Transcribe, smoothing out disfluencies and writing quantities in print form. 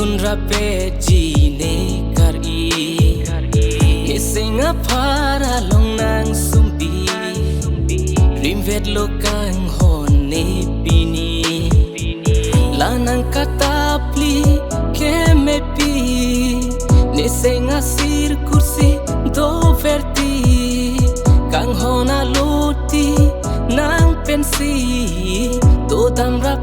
Tunra peji ne kari Nisenga para long nang sumpi Rimvet lokang hone pini Lanang katapli kemepi Nisenga sir kursi do verti Kang hona loti nang pensi Do tamra